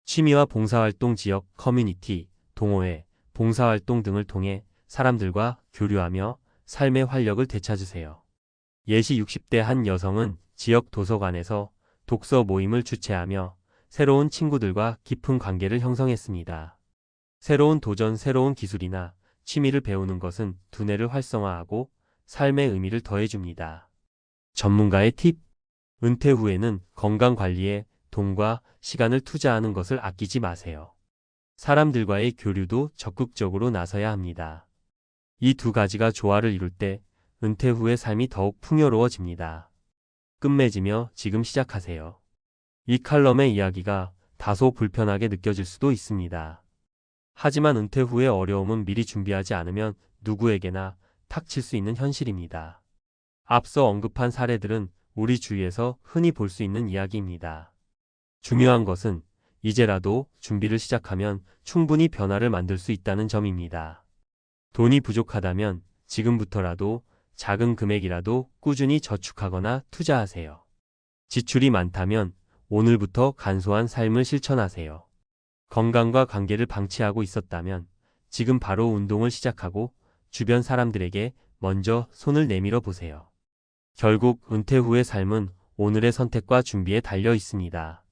취미와 봉사활동, 지역, 커뮤니티, 동호회, 봉사활동 등을 통해 사람들과 교류하며 삶의 활력을 되찾으세요. 예시 60대 한 여성은 지역 도서관에서 독서 모임을 주최하며 새로운 친구들과 깊은 관계를 형성했습니다. 새로운 도전, 새로운 기술이나 취미를 배우는 것은 두뇌를 활성화하고 삶의 의미를 더해줍니다. 전문가의 팁. 은퇴 후에는 건강 관리에 돈과 시간을 투자하는 것을 아끼지 마세요. 사람들과의 교류도 적극적으로 나서야 합니다. 이 두 가지가 조화를 이룰 때 은퇴 후의 삶이 더욱 풍요로워집니다. 끝맺으며 지금 시작하세요. 이 칼럼의 이야기가 다소 불편하게 느껴질 수도 있습니다. 하지만 은퇴 후의 어려움은 미리 준비하지 않으면 누구에게나 닥칠 수 있는 현실입니다. 앞서 언급한 사례들은 우리 주위에서 흔히 볼 수 있는 이야기입니다. 중요한 것은 이제라도 준비를 시작하면 충분히 변화를 만들 수 있다는 점입니다. 돈이 부족하다면 지금부터라도 작은 금액이라도 꾸준히 저축하거나 투자하세요. 지출이 많다면 오늘부터 간소한 삶을 실천하세요. 건강과 관계를 방치하고 있었다면 지금 바로 운동을 시작하고 주변 사람들에게 먼저 손을 내밀어 보세요. 결국 은퇴 후의 삶은 오늘의 선택과 준비에 달려 있습니다.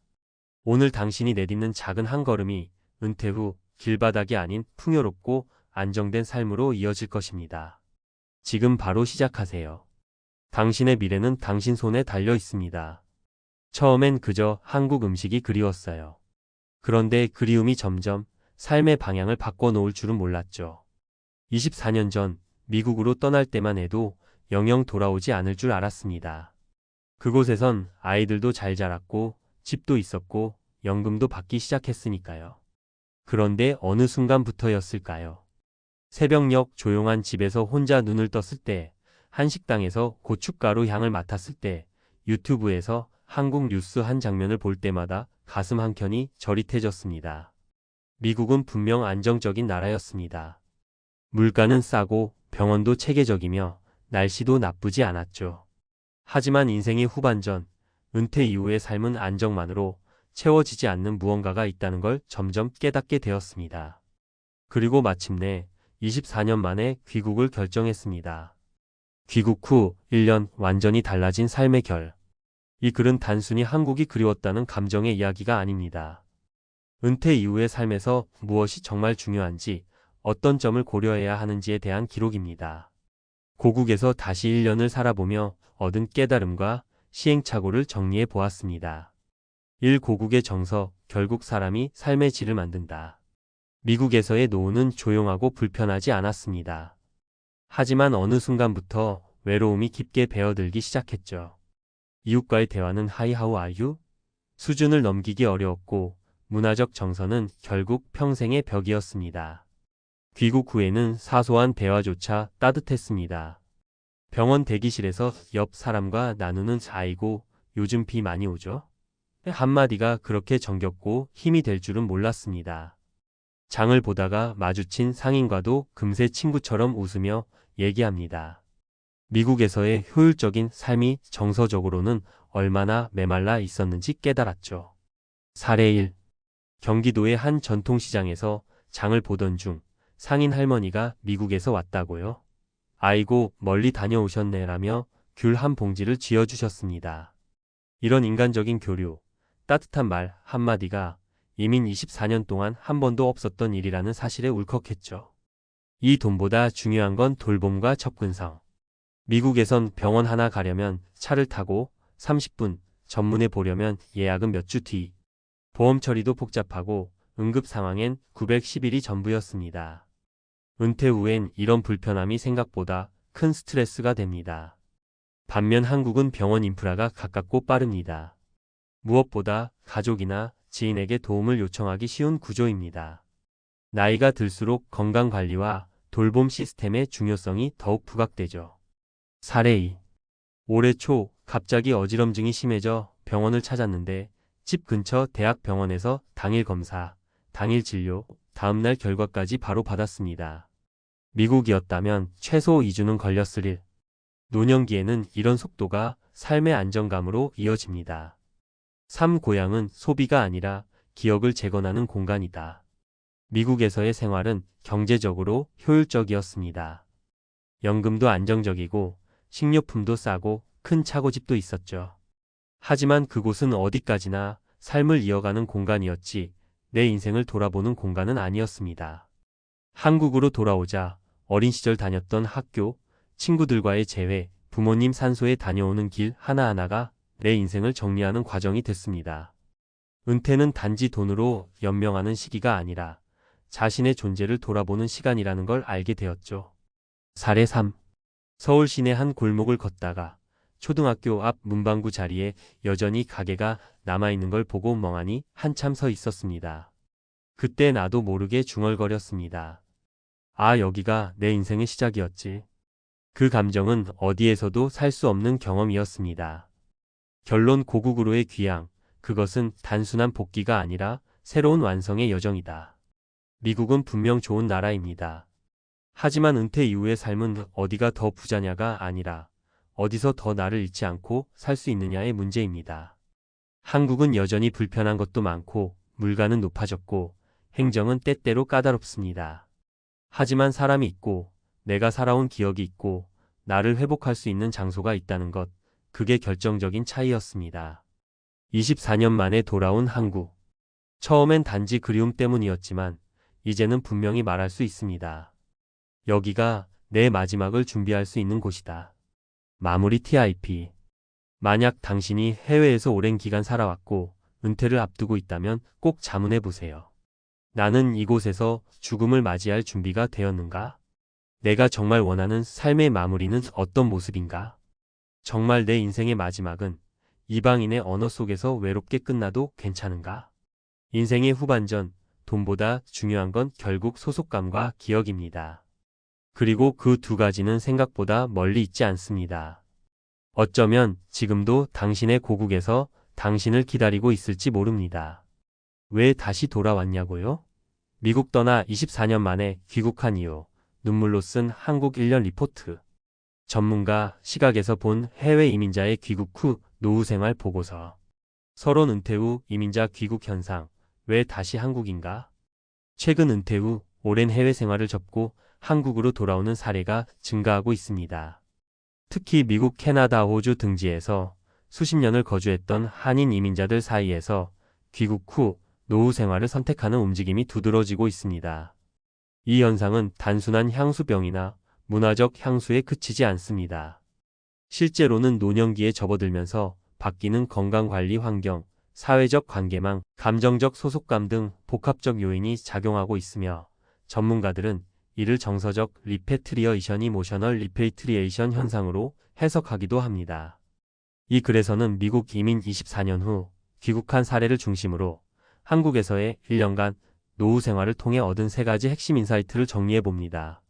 오늘 당신이 내딛는 작은 한 걸음이 은퇴 후 길바닥이 아닌 풍요롭고 안정된 삶으로 이어질 것입니다. 지금 바로 시작하세요. 당신의 미래는 당신 손에 달려 있습니다. 처음엔 그저 한국 음식이 그리웠어요. 그런데 그리움이 점점 삶의 방향을 바꿔놓을 줄은 몰랐죠. 24년 전 미국으로 떠날 때만 해도 영영 돌아오지 않을 줄 알았습니다. 그곳에선 아이들도 잘 자랐고 집도 있었고 연금도 받기 시작했으니까요. 그런데 어느 순간부터였을까요? 새벽녘 조용한 집에서 혼자 눈을 떴을 때, 한식당에서 고춧가루 향을 맡았을 때, 유튜브에서 한국 뉴스 한 장면을 볼 때마다 가슴 한켠이 저릿해졌습니다. 미국은 분명 안정적인 나라였습니다. 물가는 싸고 병원도 체계적이며 날씨도 나쁘지 않았죠. 하지만 인생의 후반전, 은퇴 이후의 삶은 안정만으로 채워지지 않는 무언가가 있다는 걸 점점 깨닫게 되었습니다. 그리고 마침내 24년 만에 귀국을 결정했습니다. 귀국 후 1년 완전히 달라진 삶의 결. 이 글은 단순히 한국이 그리웠다는 감정의 이야기가 아닙니다. 은퇴 이후의 삶에서 무엇이 정말 중요한지, 어떤 점을 고려해야 하는지에 대한 기록입니다. 고국에서 다시 1년을 살아보며 얻은 깨달음과 시행착오를 정리해 보았습니다. 1. 고국의 정석, 결국 사람이 삶의 질을 만든다. 미국에서의 노후는 조용하고 불편하지 않았습니다. 하지만 어느 순간부터 외로움이 깊게 배어들기 시작했죠. 이웃과의 대화는 Hi, how are you? 수준을 넘기기 어려웠고 문화적 정서는 결국 평생의 벽이었습니다. 귀국 후에는 사소한 대화조차 따뜻했습니다. 병원 대기실에서 옆 사람과 나누는 아이고 요즘 비 많이 오죠? 한마디가 그렇게 정겹고 힘이 될 줄은 몰랐습니다. 장을 보다가 마주친 상인과도 금세 친구처럼 웃으며 얘기합니다. 미국에서의 효율적인 삶이 정서적으로는 얼마나 메말라 있었는지 깨달았죠. 사례 1. 경기도의 한 전통시장에서 장을 보던 중 상인 할머니가 미국에서 왔다고요? 아이고 멀리 다녀오셨네 라며 귤 한 봉지를 쥐어주셨습니다. 이런 인간적인 교류, 따뜻한 말 한마디가 이민 24년 동안 한 번도 없었던 일이라는 사실에 울컥했죠. 이 돈보다 중요한 건 돌봄과 접근성. 미국에선 병원 하나 가려면 차를 타고 30분, 전문에 보려면 예약은 몇 주 뒤. 보험 처리도 복잡하고 응급 상황엔 910일이 전부였습니다. 은퇴 후엔 이런 불편함이 생각보다 큰 스트레스가 됩니다. 반면 한국은 병원 인프라가 가깝고 빠릅니다. 무엇보다 가족이나 지인에게 도움을 요청하기 쉬운 구조입니다. 나이가 들수록 건강관리와 돌봄 시스템의 중요성이 더욱 부각되죠. 사례 2. 올해 초 갑자기 어지럼증이 심해져 병원을 찾았는데 집 근처 대학병원에서 당일 검사, 당일 진료, 다음날 결과까지 바로 받았습니다. 미국이었다면 최소 2주는 걸렸을 일. 노년기에는 이런 속도가 삶의 안정감으로 이어집니다. 삶 고향은 소비가 아니라 기억을 재건하는 공간이다. 미국에서의 생활은 경제적으로 효율적이었습니다. 연금도 안정적이고 식료품도 싸고 큰 차고집도 있었죠. 하지만 그곳은 어디까지나 삶을 이어가는 공간이었지 내 인생을 돌아보는 공간은 아니었습니다. 한국으로 돌아오자 어린 시절 다녔던 학교, 친구들과의 재회, 부모님 산소에 다녀오는 길 하나하나가 내 인생을 정리하는 과정이 됐습니다. 은퇴는 단지 돈으로 연명하는 시기가 아니라 자신의 존재를 돌아보는 시간이라는 걸 알게 되었죠. 사례 3. 서울 시내 한 골목을 걷다가 초등학교 앞 문방구 자리에 여전히 가게가 남아있는 걸 보고 멍하니 한참 서 있었습니다. 그때 나도 모르게 중얼거렸습니다. 아, 여기가 내 인생의 시작이었지. 그 감정은 어디에서도 살 수 없는 경험이었습니다. 결론 고국으로의 귀향, 그것은 단순한 복귀가 아니라 새로운 완성의 여정이다. 미국은 분명 좋은 나라입니다. 하지만 은퇴 이후의 삶은 어디가 더 부자냐가 아니라 어디서 더 나를 잃지 않고 살 수 있느냐의 문제입니다. 한국은 여전히 불편한 것도 많고 물가는 높아졌고 행정은 때때로 까다롭습니다. 하지만 사람이 있고 내가 살아온 기억이 있고 나를 회복할 수 있는 장소가 있다는 것, 그게 결정적인 차이였습니다. 24년 만에 돌아온 한국. 처음엔 단지 그리움 때문이었지만 이제는 분명히 말할 수 있습니다. 여기가 내 마지막을 준비할 수 있는 곳이다. 마무리 TIP. 만약 당신이 해외에서 오랜 기간 살아왔고 은퇴를 앞두고 있다면 꼭 자문해 보세요. 나는 이곳에서 죽음을 맞이할 준비가 되었는가? 내가 정말 원하는 삶의 마무리는 어떤 모습인가? 정말 내 인생의 마지막은 이방인의 언어 속에서 외롭게 끝나도 괜찮은가? 인생의 후반전, 돈보다 중요한 건 결국 소속감과 기억입니다. 그리고 그 두 가지는 생각보다 멀리 있지 않습니다. 어쩌면 지금도 당신의 고국에서 당신을 기다리고 있을지 모릅니다. 왜 다시 돌아왔냐고요? 미국 떠나 24년 만에 귀국한 이후 눈물로 쓴 한국 1년 리포트. 전문가 시각에서 본 해외 이민자의 귀국 후 노후 생활 보고서. 서론 은퇴 후 이민자 귀국 현상. 왜 다시 한국인가? 최근 은퇴 후 오랜 해외 생활을 접고 한국으로 돌아오는 사례가 증가하고 있습니다. 특히 미국, 캐나다, 호주 등지에서 수십 년을 거주했던 한인 이민자들 사이에서 귀국 후 노후 생활을 선택하는 움직임이 두드러지고 있습니다. 이 현상은 단순한 향수병이나 문화적 향수에 그치지 않습니다. 실제로는 노년기에 접어들면서 바뀌는 건강관리 환경, 사회적 관계망, 감정적 소속감 등 복합적 요인이 작용하고 있으며 전문가들은 이를 정서적 리패트리어이션, 이모셔널 리페이트리에이션 현상으로 해석하기도 합니다. 이 글에서는 미국 이민 24년 후 귀국한 사례를 중심으로 한국에서의 1년간 노후 생활을 통해 얻은 3가지 핵심 인사이트를 정리해 봅니다.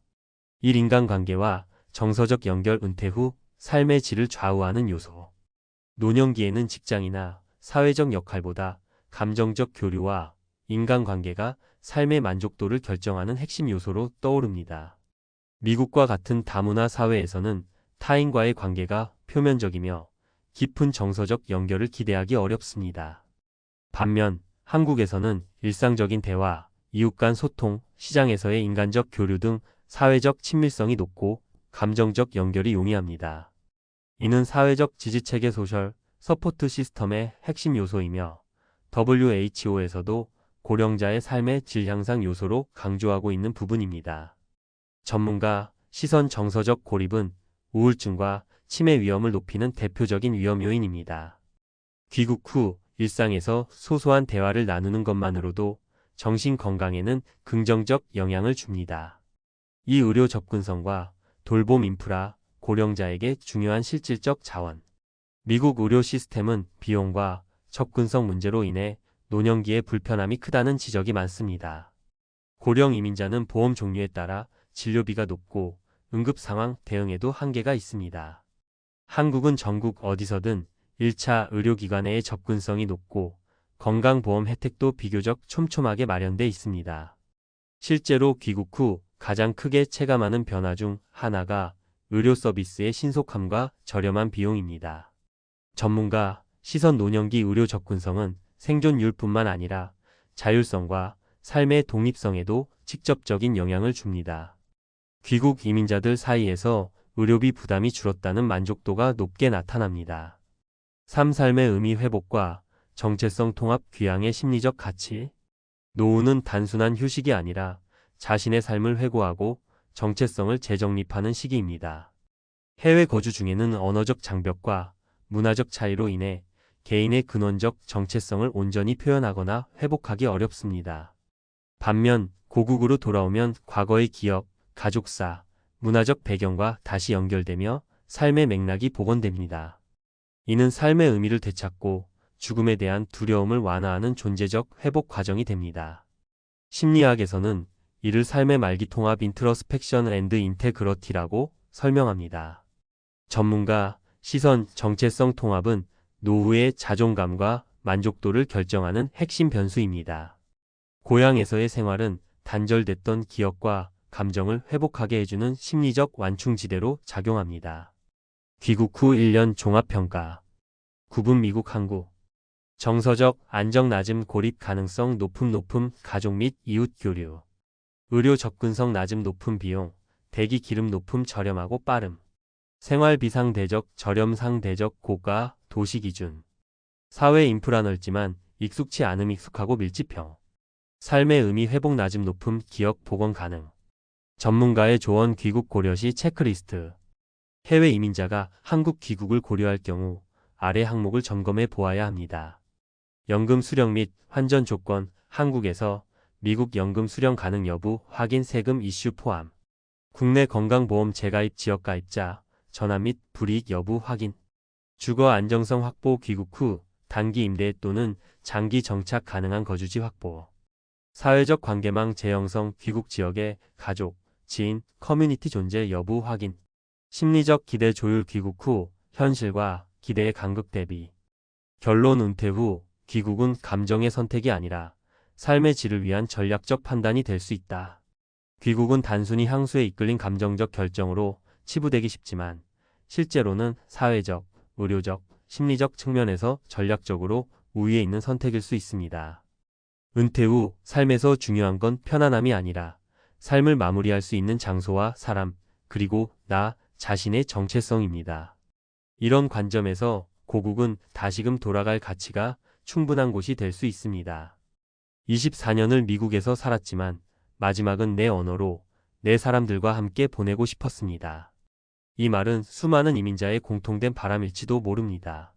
1. 인간관계와 정서적 연결. 은퇴 후 삶의 질을 좌우하는 요소. 노년기에는 직장이나 사회적 역할보다 감정적 교류와 인간관계가 삶의 만족도를 결정하는 핵심 요소로 떠오릅니다. 미국과 같은 다문화 사회에서는 타인과의 관계가 표면적이며 깊은 정서적 연결을 기대하기 어렵습니다. 반면 한국에서는 일상적인 대화, 이웃 간 소통, 시장에서의 인간적 교류 등 사회적 친밀성이 높고 감정적 연결이 용이합니다. 이는 사회적 지지체계 소셜 서포트 시스템의 핵심 요소이며 WHO에서도 고령자의 삶의 질 향상 요소로 강조하고 있는 부분입니다. 전문가 시선. 정서적 고립은 우울증과 치매 위험을 높이는 대표적인 위험 요인입니다. 귀국 후 일상에서 소소한 대화를 나누는 것만으로도 정신 건강에는 긍정적 영향을 줍니다. 이 의료 접근성과 돌봄 인프라, 고령자에게 중요한 실질적 자원. 미국 의료 시스템은 비용과 접근성 문제로 인해 노년기에 불편함이 크다는 지적이 많습니다. 고령 이민자는 보험 종류에 따라 진료비가 높고 응급 상황 대응에도 한계가 있습니다. 한국은 전국 어디서든 1차 의료기관의 접근성이 높고 건강보험 혜택도 비교적 촘촘하게 마련돼 있습니다. 실제로 귀국 후 가장 크게 체감하는 변화 중 하나가 의료 서비스의 신속함과 저렴한 비용입니다. 전문가 시선 노년기 의료 접근성은 생존율뿐만 아니라 자율성과 삶의 독립성에도 직접적인 영향을 줍니다. 귀국 이민자들 사이에서 의료비 부담이 줄었다는 만족도가 높게 나타납니다. 삶의 의미 회복과 정체성 통합 귀향의 심리적 가치. 노후는 단순한 휴식이 아니라 자신의 삶을 회고하고 정체성을 재정립하는 시기입니다. 해외 거주 중에는 언어적 장벽과 문화적 차이로 인해 개인의 근원적 정체성을 온전히 표현하거나 회복하기 어렵습니다. 반면 고국으로 돌아오면 과거의 기억, 가족사, 문화적 배경과 다시 연결되며 삶의 맥락이 복원됩니다. 이는 삶의 의미를 되찾고 죽음에 대한 두려움을 완화하는 존재적 회복 과정이 됩니다. 심리학에서는 이를 삶의 말기 통합 인트러스펙션 앤드 인테그러티라고 설명합니다. 전문가 시선 정체성 통합은 노후의 자존감과 만족도를 결정하는 핵심 변수입니다. 고향에서의 생활은 단절됐던 기억과 감정을 회복하게 해주는 심리적 완충지대로 작용합니다. 귀국 후 1년 종합평가. 구분 미국 한국. 정서적 안정 낮음 고립 가능성 높음 가족 및 이웃 교류. 의료 접근성 낮음 높은 비용, 대기 기름 높음 저렴하고 빠름. 생활비 상대적 저렴 상대적 고가 도시 기준. 사회 인프라 넓지만 익숙치 않음 익숙하고 밀집형. 삶의 의미 회복 낮음 높음 기억 복원 가능. 전문가의 조언 귀국 고려 시 체크리스트. 해외 이민자가 한국 귀국을 고려할 경우 아래 항목을 점검해 보아야 합니다. 연금 수령 및 환전 조건, 한국에서 미국 연금 수령 가능 여부 확인 세금 이슈 포함. 국내 건강보험 재가입 지역가입자, 전환 및 불이익 여부 확인. 주거 안정성 확보 귀국 후 단기 임대 또는 장기 정착 가능한 거주지 확보. 사회적 관계망 재형성 귀국 지역의 가족, 지인, 커뮤니티 존재 여부 확인. 심리적 기대 조율 귀국 후 현실과 기대의 간극 대비. 결론 은퇴 후 귀국은 감정의 선택이 아니라 삶의 질을 위한 전략적 판단이 될 수 있다. 귀국은 단순히 향수에 이끌린 감정적 결정으로 치부되기 쉽지만 실제로는 사회적, 의료적, 심리적 측면에서 전략적으로 우위에 있는 선택일 수 있습니다. 은퇴 후 삶에서 중요한 건 편안함이 아니라 삶을 마무리할 수 있는 장소와 사람, 그리고 나 자신의 정체성입니다. 이런 관점에서 고국은 다시금 돌아갈 가치가 충분한 곳이 될 수 있습니다. 24년을 미국에서 살았지만 마지막은 내 언어로 내 사람들과 함께 보내고 싶었습니다. 이 말은 수많은 이민자의 공통된 바람일지도 모릅니다.